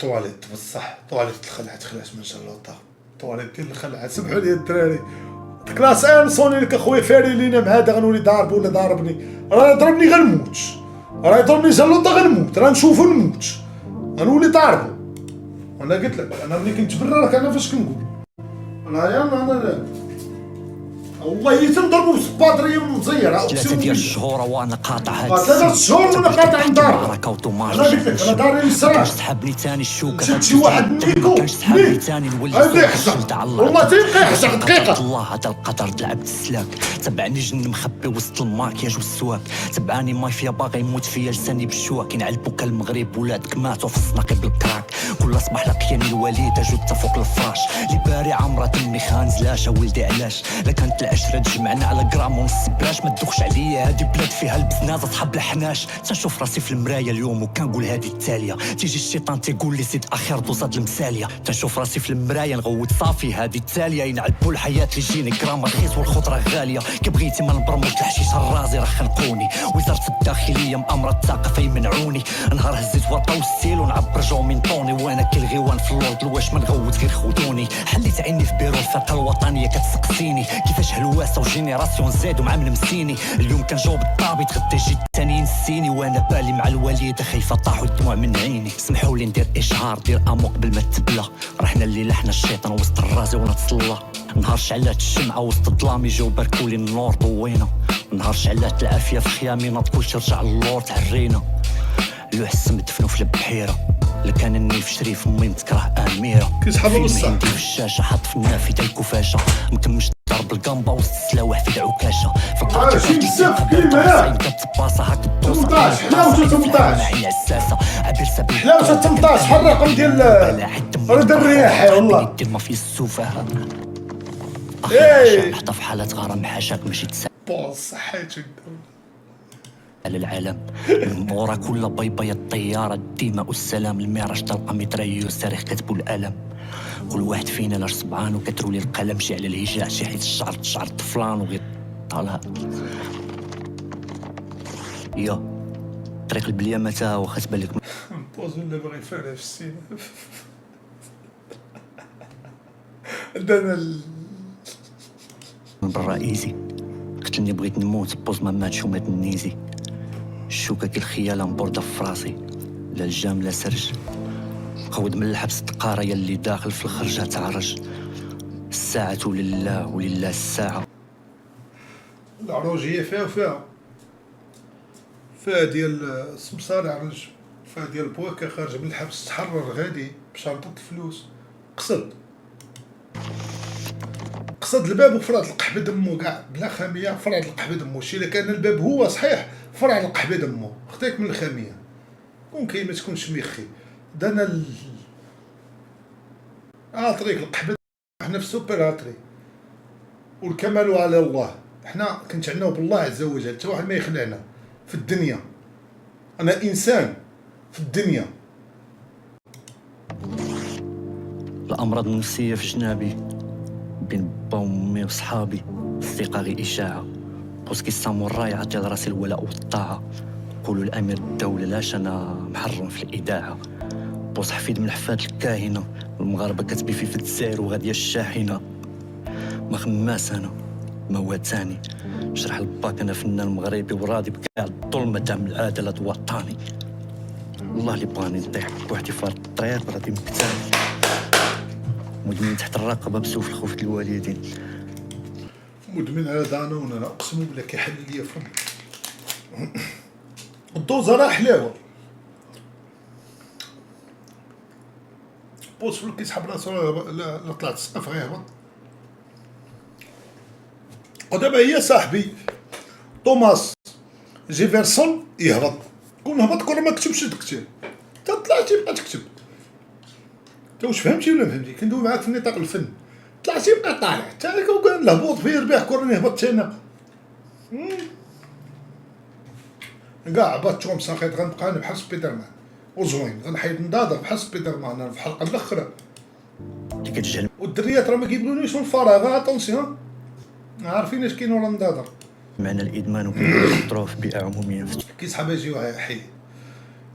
طواليت بصح، طواليت الخلعت خلاص من شلوطه، طواليت ديال الخلعت. سمحوا لي الدراري، كلاس ان صوني لك اخويا فاري لينا مع هذا غنولي ضارب ولا ضاربني، راه يضربني غنموت، راه يضربني شلوطه غنموت، راه نشوفو نموت، غنولي ضاربو. وانا قلت لك انا ملي كنتبرر راك انا فاش كنقول انا والله إلا تنضربو بالباطريه مزيره. 3 ديال الشهور وانا قاطع هاد 3 شهور وانا قاطع نضرب. معركه وطوماج. انا قلت لك انا داري نسرح. كانش سحبني تاني الشوكه، شد شي واحد منيكو كانش سحبني تاني نولي هذا يحزق والله تيبقى يحزق دقيقه. الله هذا القدر تلعب السلاك. تبعني جن مخبي وسط الماكياج والسواك. تبعني مافيا باغي يموت فيا لساني بالشواك. ينعلبو كالمغرب ولادك ماتوا في السناقي بالكراك. كل صباح لقياني الوالده جوت فوق الفراش. لي باري عمرها تمي خانز لاشا ولدي علاش. لا كانت العشره تجمعنا على جرام ونص بلاش. ما تدوخش عليا هادي بلاد فيها البزنازه صحاب الحناش. تنشوف راسي في المرايه اليوم وكنقول هادي التاليه. تيجي الشيطان تيقول لي سيد اخر دوزاد المساليه. تنشوف راسي في المرايه نغوت صافي هادي التاليه. ينعلبوا الحياه اللي يجيني كرام رخيص والخضره غاليه. كي بغيتي ما نبرمج الحشيش الرازي راه خنقوني. وزاره الداخليه مامره الثقافه يمنعوني. نهار هزيت ورقه وستيل ونعبر جو من طوني. وانا كي الغيوان في اللورد الواش ما نغوت غير خودوني. حليت عيني في بيرو الفرقه الوطنيه كتسقسيني كيفاش هلواسه وجينيراسيون زاد ومع مسيني. اليوم كنجاوب الطابي تغدى جيت تاني ينسيني. وانا بالي مع الوالده خايفه طاحوا الدموع من عيني. سمحوا لي ندير اشهار دير امو قبل ما تبلى. رحنا الليله حنا الشيطان وسط الرازي ونتصلى. نهار شعلات الشمعه وسط الظلام يجيو باركولي النور ضوينا. نهار شعلات العافيه في خيامي ناض كلشي رجع للور تعرينا. لوح السم دفنو في البحيره. اللي كان النيف شريف امي متكره اميره. كيسحبوا بصح عندي في الشاشه حط في النافذه الكفاشه. مكمش ضرب القنبه وسط السلاوح في العكاشه. في القاعه شي بزاف كلمه كتباصه هاك الدوسه 18 حلاوته 18 حساسه عبير سبيل حلاوته 18 بحال الرقم ديال رد الرياح والله. دير ما في السفهاء. ايه حتى في حالة غرام حاشاك ماشي تسال بوص صحيت على العالم. من مورا كل بيبايا الطيارة الدماء والسلام. المعراج تلقى متريوس تاريخ كتبو الألم. كل واحد فينا لاش صبعان وكترولي القلم. شي على الهجاء شي حيت شعر طفلان وغير طلع يا طريق البليه متى واخا تبان لك بوز ولا باغي يفعلها في السينما. عندنا من بالرئيسي. قتلني بغيت نموت بوز ما ماتش ومات النيزي. الشوكه كي الخياله مبورده في راسي. لا الجام لا سرج. قود من الحبس القاره يلي داخل في الخرجه تعرج. الساعه لله ولله الساعه. العروجيه فيها ديال السمسار عرج، فيها ديال بواكا خارج من الحبس تحرر غادي بشنطه الفلوس. قصد الباب وفرعت القحبه دمو كاع بلا خاميه. فرعت القحبه دمو شي الا كان الباب هو صحيح فرع القحبه دمو خطيك من الخاميه. كون كاين ما تكونش ميخي دانا طريق القحبه. حنا في سوبراتري والكمال على الله. حنا كنتعناو بالله عز وجل حتى واحد ما يخلعنا في الدنيا. انا انسان في الدنيا. الامراض النفسيه في جنابي بين با وامي وصحابي. الثقه غير اشاعه. بوسكي الساموراي عطي لراسي الولاء والطاعه. قولوا الامير الدوله لاش انا محرم في الاذاعه. بوس حفيد من حفاد الكاهنه. المغاربه كتبي في الجزائر وغاديه الشاحنه. ما خماس انا ما واتاني. شرح الباك انا فنان مغربي وراضي بكاع الظلم دعم العداله الوطني. والله اللي بغاني نطيح بوحدي في الطريق غادي مكتاني. مدمن تحت الرقبه بسوف الخوف الوالدين. مدمن على دانون انا اقسم بالله كيحل ليا فم. الدوزه راه حلاوه. بوس فلو كيسحب راسو لا طلعت السقف غيهبط. ودابا هي صاحبي توماس جيفرسون يهبط. كون هبط كون ما كتبش تكتب طلعتي بقى تكتب. انت واش فهمتي ولا فهمتي؟ كندوي معاك في نطاق الفن. طلعتي بقى طالع حتى كان الهبوط فيه ربيح كون يهبط تانا كاع هبطتهم ساخيت. غنبقى انا بحال سبيدر مان وزوين. غنحيد نضاضر بحال سبيدر مان انا في الحلقه الاخرى. اللي كتجهل والدريات راه ما كيبغونيش من الفراغ. اتونسيون عارفين اش كاين ورا نضاضر. معنى الادمان وكيخطروا في بيئه عموميه. كيسحب يجي واحد حي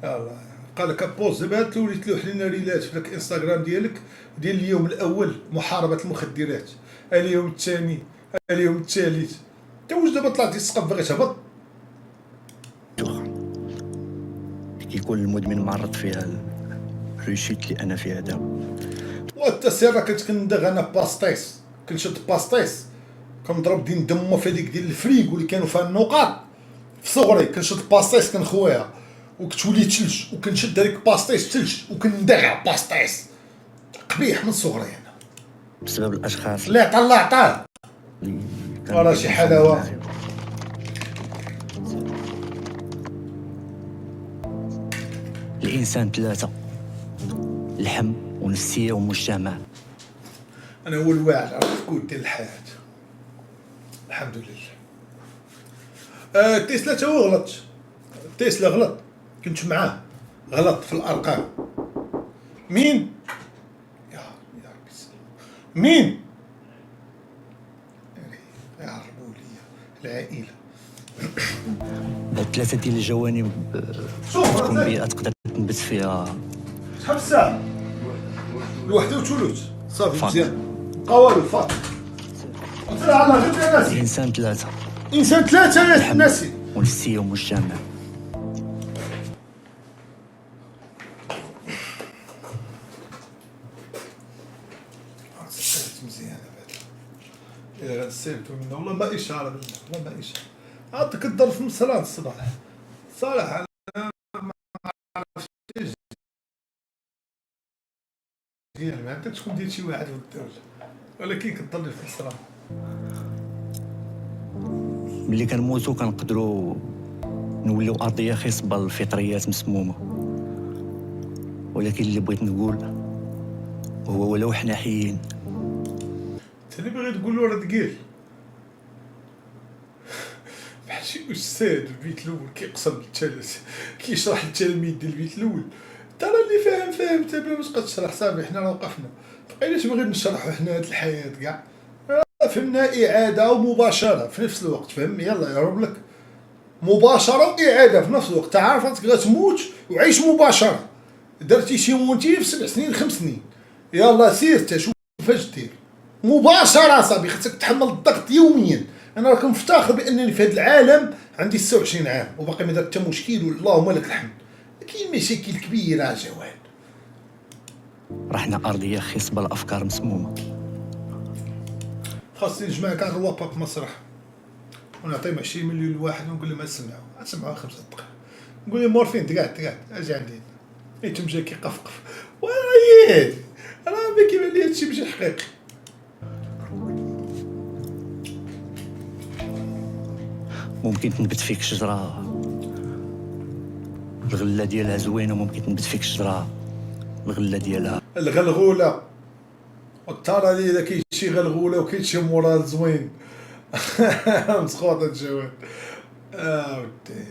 يلاه قال لك بوز دابا تولي تلوح لنا ريلات في داك الانستغرام ديالك ديال اليوم الاول محاربه المخدرات، اليوم الثاني، اليوم الثالث. انت واش دابا طلعتي السقف باغي تهبط؟ كيكون المدمن معرض فيها الريشيت اللي انا فيها دابا. وانت سير كنت كندغ انا باستيس، كنشد باستيس كنضرب دين دمه في هذيك ديال الفريكو اللي كانوا فيها النقاط في صغري، كنشد باستيس كنخويها وكتولي ثلج، وكنشد هذيك باستيس ثلج وكندغها باستيس. قبيح من صغري انا بسبب الاشخاص اللي عطا الله عطاه. اللي وراه شي حلاوه. الانسان ثلاثه: اللحم ونفسيه ومجتمع. انا هو الواعي على الكود ديال الحياه، الحمد لله. تيسلا تا هو غلط، تيسلا غلط، كنت معاه، غلط في الارقام. مين يا ربي السلام، مين يعرفوا لي العائله. بعد ثلاثه ديال الجوانب تكون بيئه تقدر تنبت فيها شحال الساعه؟ الوحده وثلث صافي فاضي. مزيان. قوالو فاضي. قلت لها على غير ناسي. الانسان ثلاثه: انسان ثلاثه يا اللحم ناسي. ونفسيه ومجتمع. مزيانه بعدا. الا غنسيبتو منه والله ما اشاره بالله، والله ما اشاره. عاد كضر في صلاه الصباح صالح. انا ما عرفتش ديال ما عندك تكون ديال شي واحد في الدوله، ولكن كضرني في الصلاه. ملي كنموتو كنقدروا نوليو ارضيه خصبه للفطريات مسمومه، ولكن اللي بغيت نقول هو ولو حنا حيين انت اللي باغي تقول له راه ثقيل بحال شي استاذ البيت الاول كيقسم للتلاميذ، كيشرح للتلاميذ ديال البيت الاول. ترى اللي فاهم انت بلا ما تبقى تشرح صافي. حنا راه وقفنا، بقيناش باغي نشرحوا حنا هاد الحياه كاع، فهمنا اعاده ومباشره في نفس الوقت. فهم يلا يهرب لك مباشره واعاده في نفس الوقت. تعرف راسك غتموت وعيش مباشره. درتي شي مونتي في 7 سنين 5 سنين، يلا سير تشوف فاش دير مباشره صاحبي. خصك تحمل الضغط يوميا. انا راكم مفتخر بانني في هذا العالم عندي 26 عام وباقي ما درت حتى مشكل، اللهم لك الحمد. كاين مشاكل كبيره جواد. رحنا ارضيه خصبه لافكار مسمومه. خاصني نجمع كاع الروابط في مسرح ونعطيهم 20 مليون لواحد ونقول لهم اسمعوا 5 دقائق. نقول لهم مورفين تقعد اجي عندي انتم جاي كيقفقف ورايد. راه ما كيبان لي هادشي ماشي حقيقي. ممكن تنبت فيك شجره الغله ديالها زوينه، وممكن تنبت فيك شجره الغله ديالها الغلغوله والترى لي اذا كاين شي غلغوله وكاين شي مورال زوين. مسخوط الجواد. ودي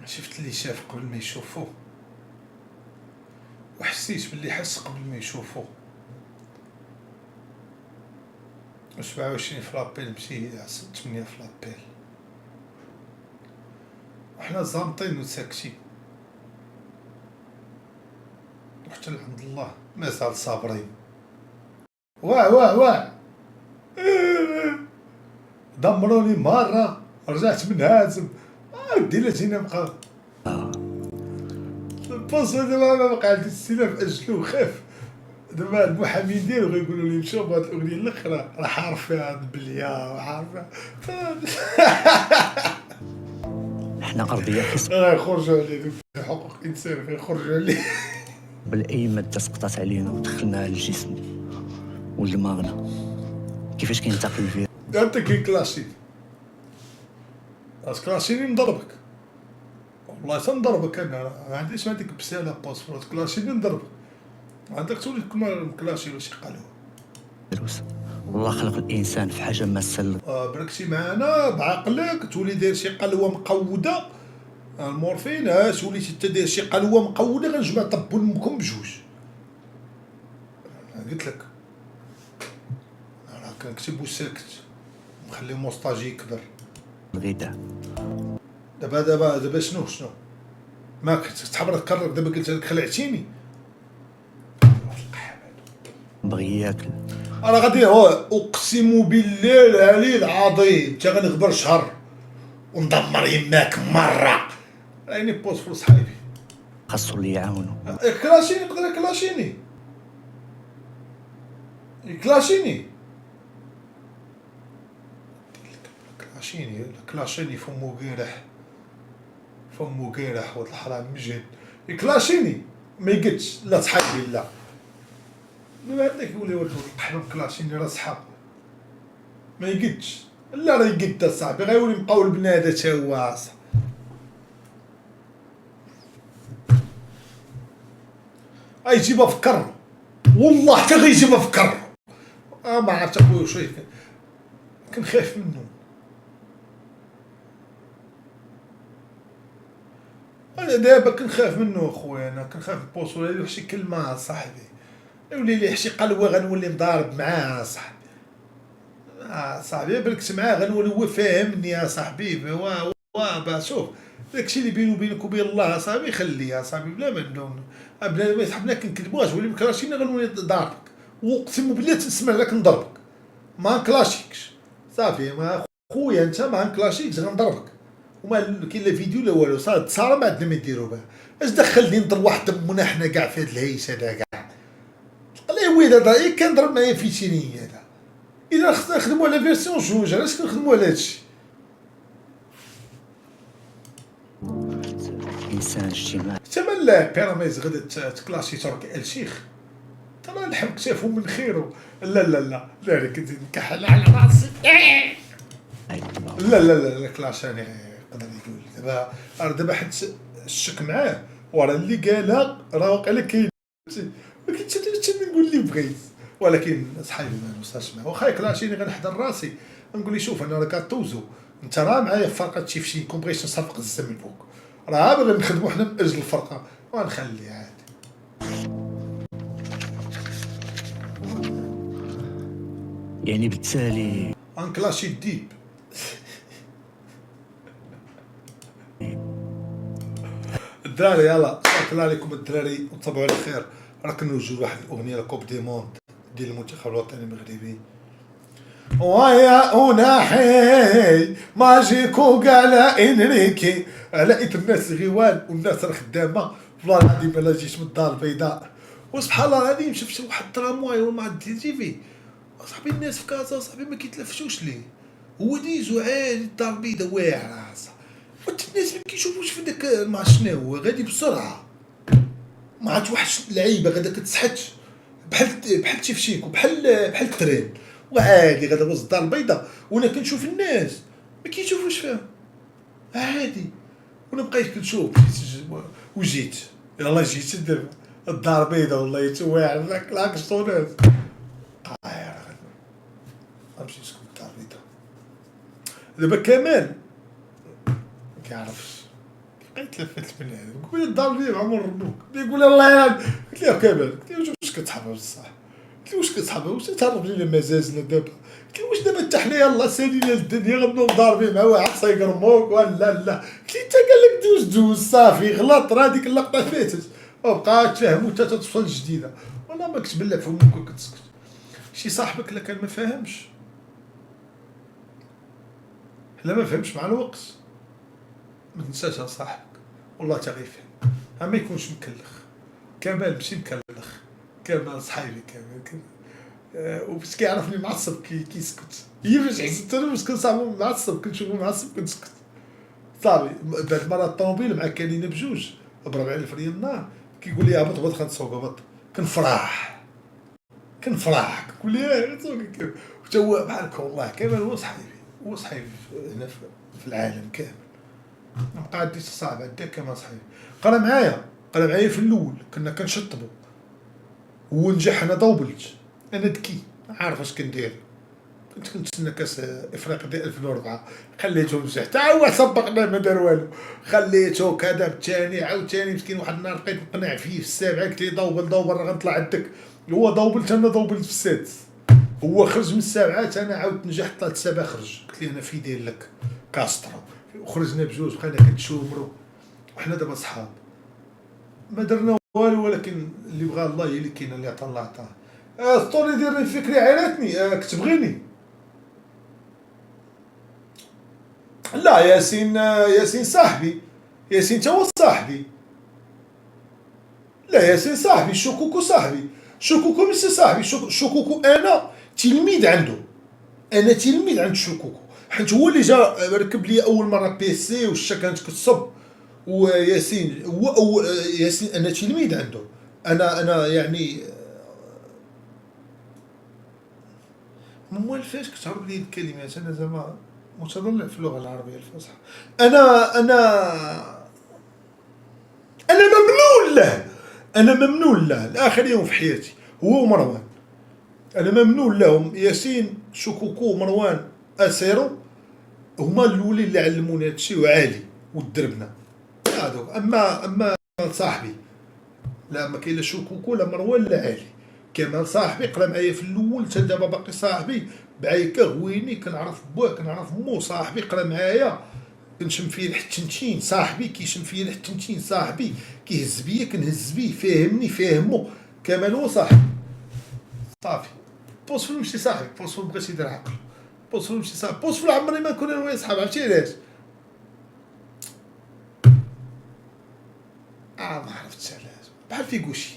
شفت اللي شاف قبل ما يشوفوه وحسيت باللي حس قبل ما يشوفوه. 27 فلابيل مشي 8 فلابيل وحنا زامطين وساكتين، وحتى لعند الله مازال صابرين. واه دمروني مرة رجعت من هازم. ودي لا جينا بقى البوصة دابا ما بقى عندي السلاف اجلو خاف. دابا المحامين ديالو غيقولوا لي مشاو بهاد الاغنيه الاخرى راه حارف فيها البليه وحارف حنا ارضيه خصبه غيخرجوا عليه دوك حقوق الانسان غيخرجوا عليه. بل اي ماده سقطت علينا ودخلناها للجسم ودماغنا كيفاش كينتقل فيها. انت كيكلاشي راس كلاشيني نضربك والله تنضربك. انا ما عنديش هذيك بساله باسبورت كلاشيني نضربك. عندك تولي تكون كلاشي ولا شي قالوا. دروس والله خلق الانسان في حاجه ما سل. بركتي معانا بعقلك تولي داير شي قلوه مقوده المورفين. وليتي انت داير شي قلوه مقوده غنجمع طبوا لكم بجوج. قلت لك انا كنكتب وساكت نخلي موستاجي يكبر. الغذاء دابا شنو ما كنت تحبر تكرر، دابا قلت لك خلعتيني. بغي ياكل. انا غادي هو اقسم بالله العلي العظيم تا غنغبر شهر وندمر يماك مره. راني بوز في صحابي خاصو اللي يعاونو. كلاشيني يقدر كلاشيني كلاشيني فمو قيرح ولد الحرام مجهد كلاشيني ما يقدش لا صحابي لا هذاك يقول لي ولد الحرام كلاشيني راه صحاب ما يقدش لا راه يقد صاحبي غيولي مقاول بنادى تا هو غيجيبها فكر والله حتى غيجيبها فكر. ما عرفت اخويا واش كنخاف منه. انا دابا كنخاف منه اخويا، انا كنخاف نبوس ولا يقول شي كلمه صاحبي يولي لي شي قلوه غنولي مضارب معاه صاحبي. صاحبي بالكس معاه غنولي هو فاهمني صاحبي. وا شوف داكشي اللي بيني وبينك وبين الله صاحبي خليه صاحبي بلا ما ندون بلا ما يسحبنا كنكذبوهاش ولي مكلاشينا غنولي ضاربك واقسم بالله تنسمع لك نضربك ما نكلاشيكش صافي. ما خويا انت ما نكلاشيكش غنضربك وما كاين لا فيديو لا والو صار ما عندنا ما نديرو بها. اش دخلني نضرب واحد دمنا حنا كاع في هاد الهيس هذا كاع الله ويلي هذا كنضرب معايا في سينيه هذا. اذا خصنا نخدمو على فيرسيون جوج علاش كنخدمو على هادشي؟ انسان اجتماعي. تما لا بيراميز غدا تكلاشي ترك الشيخ ترى نحب شافو من خيره. لا كنت نكحل على راسي. لا كلاشاني يقدر يقول دابا حيت الشك معاه وراه اللي قالها راه واقيلا كاين ما كنتش نقول اللي بغيت ولكن صحابي ما نوصلش معاه. واخا كلاشيني غنحضر راسي نقول لي شوف انا راه كطوزو انت راه معايا في فرقه شي كومبريشن نصرفق الزمن فوق راه باغي نخدمو حنا من اجل الفرقه ونخلي عادي. يعني بالتالي انكلاشي الديب. الدراري يلا شكرا عليكم الدراري وتصبحوا على خير. راك نوجد واحد الاغنيه لكوب دي موند ديال المنتخب الوطني المغربي. ويا أناحي ماجيكو على انريكي على اثر الناس غيوان والناس راه خدامه والله العظيم الا جيت من الدار البيضاء وسبحان الله العظيم شفت واحد الترامواي وما تي صاحبي الناس في كازا صاحبي ما كيتلفشوش ليه هو ديزو عادي الدار البيضاء واعره الناس ما كيشوفوش في داك ما شنو هو غادي بسرعه ما عرفت واحد اللعيبه غادا كتسحت بحال تيفشيك وبحال الترين وعادي غادا وسط الدار البيضاء وانا كنشوف الناس ما كيشوفوش فيها عادي وانا بقيت كنشوف وجيت يلاه جيت دابا الدار البيضاء والله واعر ذاك لاكشطونات غنمشي نسكن الدار البيضاء دابا كمال كيعرفش كيتلفت من هذا قول الدار البيضاء عمر ربوك يقول الله قلت له كمال قلت له واش كتحبها بصح قلت له واش كتحبها واش تعرف لينا مزازنا دابا قلت له واش دابا حتى حنا يلاه سالينا الدنيا غنبداو ضاربين مع واحد سيقرموك ولا لا قلت انت قال لك دوز صافي غلط راه ديك اللقطه فاتت وبقى تفهموا حتى توصل جديده والله ما كتبان لك فمك كتسكت شي صاحبك الا كان ما فاهمش لا ما فهمش مع الوقت ما تنساش صاحبك والله تا غيفهم ما يكونش مكلخ. كمال ماشي مكلخ كمال صحيبي كمال وبس كيعرفني معصب كيسكت هي فاش حسيت انا باش كنصاحبو معصب كنشوفو معصب كنسكت صافي. بعد المره الطوموبيل مع كاينين بجوج ب 40,000 ريال النهار كيقول لي هبط خنسوق هبط كنفرح كنقول ليه سوق حتى هو بحالك والله كمال هو صحيبي هنا في العالم كامل ما بقى عنديش صعب هكا كما صحيح قرا معايا في الاول كنا كنشطبو هو نجح انا ضوبلت انا ذكي عارف اش كندير كنت كنتسنى كاس افريقيا ديال 2004 خليته نجح حتى هو سبقنا ما دار والو خليته كذا الثاني عاوتاني مسكين واحد النهار بقيت نقنع فيه في السابعه قلت لي ضوبل راه غنطلع عندك هو ضوبلت انا ضوبلت في السادس هو خرج من السابعات انا عاود نجحت طلعت السابعه خرج قلت لي انا في داير لك كاسترو وخرجنا بجوج بقينا كنتشومرو وحنا دابا صحاب ما درنا والو، ولكن اللي بغى الله هي اللي كاينه، اللي عطا الله عطاه. ستوري ديال الفكري عيرتني، كتبغيني؟ لا ياسين، ياسين صاحبي، ياسين تا هو صاحبي. لا ياسين صاحبي، شكوكو صاحبي، شكوكو ماشي صاحبي، شكوكو انا تلميذ عنده، انا تلميذ عند شكوكو، حيت هو اللي جا ركب لي اول مره بيسي والشا كانت كتصب. وياسين هو ياسين انا تلميذ عنده، انا يعني موالفاش كتهرب لي الكلمات، انا زعما متضلع في اللغه العربيه الفصحى. انا ممنون له، انا ممنون له لاخر يوم في حياتي، هو ومروان. انا ممنون لهم، ياسين شكوكو مروان اسيرو هما الاولين اللي علموني هادشي، وعالي ودربنا هادوك. اما صاحبي لا، ما كاين لا شكوكو لا مروان لا علي. كمال صاحبي قرا معايا في الاول، حتى دابا باقي صاحبي، بعيكا غويني، كنعرف بوه كنعرف مو. صاحبي قرا معايا، كنشم فيه الحتنتين، صاحبي كيشم فيه الحتنتين، صاحبي كيهز بيا كنهز بيه، فاهمني فاهمو. كمال هو صاحبي صافي. بوصفل ماشي صاحبي، بوصفل بغيت يدير عقل، بوصفل ماشي صاحبي، بوصفل عمري ما نكون انا وياه صحاب. عرفتي علاش؟ ما عرفتش علاش، بحال في كلشي.